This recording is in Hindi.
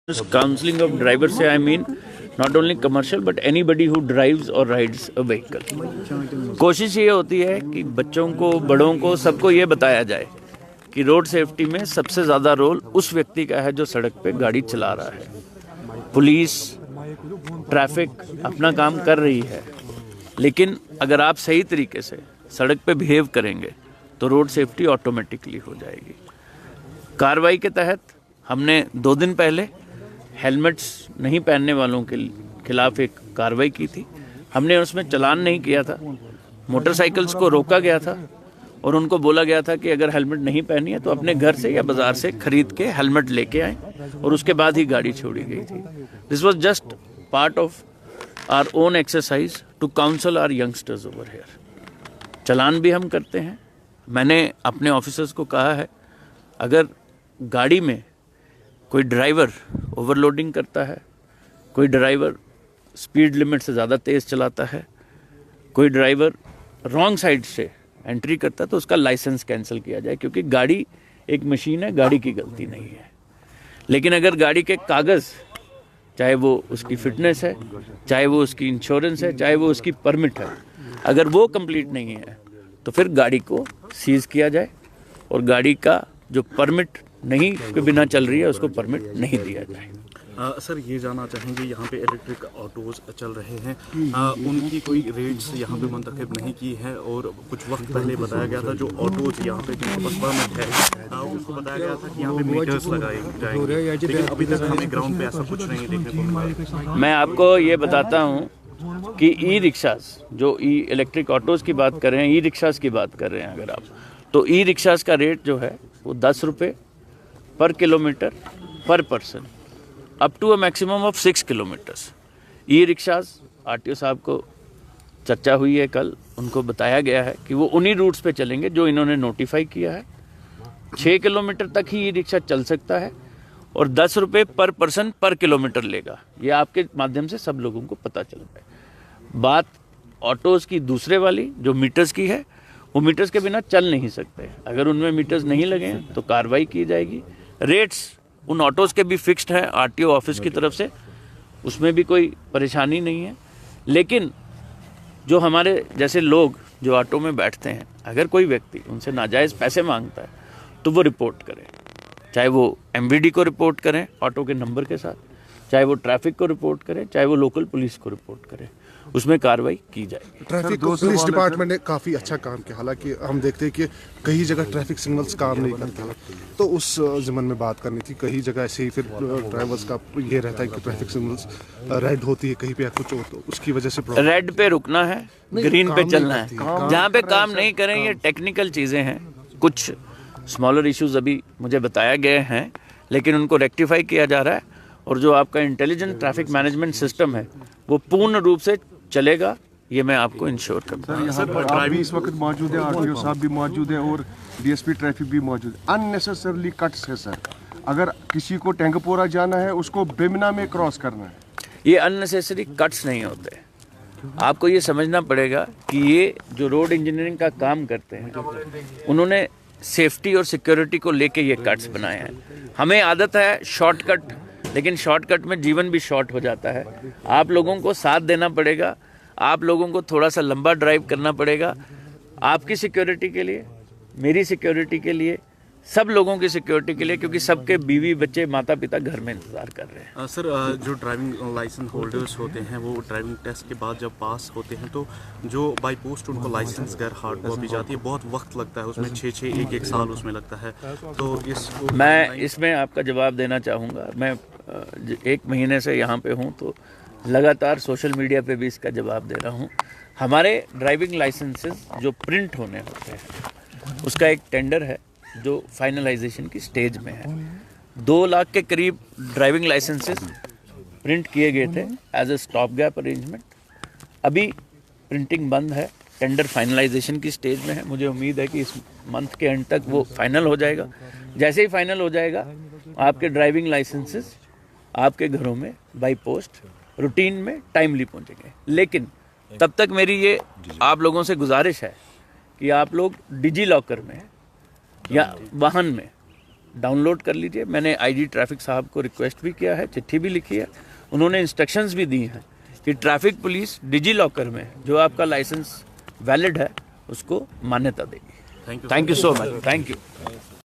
Counseling of driver से I mean not only commercial but anybody who drives or rides a vehicle. कोशिश ये होती है कि बच्चों को, बड़ों को, सबको ये बताया जाए कि रोड सेफ्टी में सबसे ज़्यादा रोल उस व्यक्ति का है जो सड़क पे गाड़ी चला रहा है। पुलिस, ट्रैफिक अपना काम कर रही है, लेकिन अगर आप सही तरीके से सड़क पे बिहेव करेंगे तो रोड सेफ्टी ऑटोमेटिकली हो जाएगी। कार्रवाई के तहत हमने 2 दिन पहले हेलमेट्स नहीं पहनने वालों के खिलाफ एक कार्रवाई की थी। हमने उसमें चालान नहीं किया था, मोटरसाइकिल्स को रोका गया था और उनको बोला गया था कि अगर हेलमेट नहीं पहनी है तो अपने घर से या बाजार से खरीद के हेलमेट लेके आए और उसके बाद ही गाड़ी छोड़ी गई थी। This was just part of our own exercise to counsel our youngsters over here. चालान भी हम करते हैं। मैंने अपने ऑफिसर्स को कहा है, अगर गाड़ी में कोई ड्राइवर ओवरलोडिंग करता है, कोई ड्राइवर स्पीड लिमिट से ज़्यादा तेज़ चलाता है, कोई ड्राइवर रॉन्ग साइड से एंट्री करता है तो उसका लाइसेंस कैंसिल किया जाए, क्योंकि गाड़ी एक मशीन है, गाड़ी की गलती नहीं है। लेकिन अगर गाड़ी के कागज़, चाहे वो उसकी फिटनेस है, चाहे वो उसकी इंश्योरेंस है, चाहे वो उसकी परमिट है, अगर वो कंप्लीट नहीं है तो फिर गाड़ी को सीज़ किया जाए और गाड़ी का जो परमिट नहीं के बिना चल रही है उसको परमिट नहीं दिया जाए। सर, ये जानना चाहेंगे, यहाँ पे इलेक्ट्रिक ऑटोज़ चल रहे हैं, उनकी कोई रेट्स यहाँ पे मुंतखब नहीं की है और कुछ वक्त पहले बताया गया था जो ऑटोज़ यहाँ पे जिनके पास परमिट है उसको बताया गया था कि यहाँ पे मीटर्स लगाए जाएंगे, लेकिन अभी तक हमें ग्राउंड पे ऐसा कुछ नहीं देखने को मिला। मैं आपको ये बताता हूँ कि ई रिक्शाज, जो ई इलेक्ट्रिक ऑटोज़ की बात कर रहे हैं, ई रिक्शाज की बात कर रहे हैं अगर आप, तो ई रिक्शाज का रेट जो है वो 10 रुपये पर किलोमीटर पर person up to a maximum of 6 kilometres. E rickshaws RTO साहब को चर्चा हुई है कल, उनको बताया गया है कि वो उन्हीं रूट्स पे चलेंगे जो इन्होंने नोटिफाई किया है। 6 किलोमीटर तक ही ई रिक्शा चल सकता है और 10 रुपये पर पर्सन पर किलोमीटर लेगा। ये आपके माध्यम से सब लोगों को पता चल रहा है। बात ऑटोज़ की दूसरे वाली जो मीटर्स की है, वो मीटर्स के बिना चल नहीं सकते। अगर उनमें मीटर्स नहीं लगे तो कार्रवाई की जाएगी। रेट्स उन ऑटोज़ के भी फिक्स्ड हैं आरटीओ ऑफिस की तरफ से, उसमें भी कोई परेशानी नहीं है। लेकिन जो हमारे जैसे लोग जो ऑटो में बैठते हैं, अगर कोई व्यक्ति उनसे नाजायज़ पैसे मांगता है तो वो रिपोर्ट करें, चाहे वो एमवीडी को रिपोर्ट करें ऑटो के नंबर के साथ, चाहे वो ट्रैफिक को रिपोर्ट करें, चाहे वो लोकल पुलिस को रिपोर्ट करें, उसमें कार्रवाई की जाएगी। ट्रैफिक पुलिस डिपार्टमेंट ने काफ़ी अच्छा काम किया, हालांकि हम देखते हैं कि कई जगह ट्रैफिक सिग्नल्स काम नहीं करते, तो उस ज़मन में बात करनी थी। कई जगह ऐसे ही फिर ड्राइवर्स का ये रहता है कि ट्रैफिक सिग्नल्स रेड होती है, कहीं पे कुछ हो तो उसकी वजह से रेड पे रुकना है, ग्रीन पे चलना है। जहाँ पे काम नहीं करें, ये टेक्निकल चीज़ें हैं, कुछ स्मॉलर इश्यूज अभी मुझे बताया गए हैं, लेकिन उनको रेक्टिफाई किया जा रहा है और जो आपका इंटेलिजेंट ट्रैफिक मैनेजमेंट सिस्टम है वो पूर्ण रूप से चलेगा, ये मैं आपको इंश्योर करता हूँ। आप भी इस वक्त मौजूद है, आरटीओ साहब भी मौजूद है और डीएसपी ट्रैफिक भी मौजूद है। अननेसेसरली कट्स है सर, अगर किसी को टैंकपोरा जाना है उसको बेमिना में क्रॉस करना है। ये अननेसेसरी कट्स नहीं होते। आपको ये समझना पड़ेगा कि ये जो रोड इंजीनियरिंग का काम करते हैं, उन्होंने सेफ्टी और सिक्योरिटी को लेके ये कट्स बनाए हैं। हमें आदत है शॉर्टकट, लेकिन शॉर्टकट में जीवन भी शॉर्ट हो जाता है। आप लोगों को साथ देना पड़ेगा, आप लोगों को थोड़ा सा लंबा ड्राइव करना पड़ेगा, आपकी सिक्योरिटी के लिए, मेरी सिक्योरिटी के लिए, सब लोगों की सिक्योरिटी के लिए, क्योंकि सबके बीवी बच्चे माता पिता घर में इंतजार कर रहे हैं। सर, जो ड्राइविंग लाइसेंस होल्डर्स होते हैं वो ड्राइविंग टेस्ट के बाद जब पास होते हैं तो जो बाई पोस्ट उनको लाइसेंस घर हार्ड कॉपी जाती है, बहुत वक्त लगता है उसमें, 6-6 1-1 साल उसमें लगता है। तो मैं इसमें आपका जवाब देना चाहूँगा। मैं 1 महीने से यहाँ पे हूँ तो लगातार सोशल मीडिया पे भी इसका जवाब दे रहा हूँ। हमारे ड्राइविंग लाइसेंसेस जो प्रिंट होने होते हैं उसका एक टेंडर है जो फाइनलाइजेशन की स्टेज में है। 2 लाख के करीब ड्राइविंग लाइसेंसेस प्रिंट किए गए थे as a stop gap arrangement. अभी प्रिंटिंग बंद है, टेंडर फाइनलाइजेशन की स्टेज में है। मुझे उम्मीद है कि इस मंथ के एंड तक वो फाइनल हो जाएगा। जैसे ही फाइनल हो जाएगा आपके ड्राइविंग लाइसेंसेस आपके घरों में बाई पोस्ट रूटीन में टाइमली पहुंचेंगे। लेकिन तब तक मेरी ये आप लोगों से गुजारिश है कि आप लोग डिजी लॉकर में या वाहन में डाउनलोड कर लीजिए। मैंने आईजी ट्रैफिक साहब को रिक्वेस्ट भी किया है, चिट्ठी भी लिखी है, उन्होंने इंस्ट्रक्शंस भी दी हैं कि ट्रैफिक पुलिस डिजी लॉकर में जो आपका लाइसेंस वैलिड है उसको मान्यता देगी। Thank you thank you so much, thank you.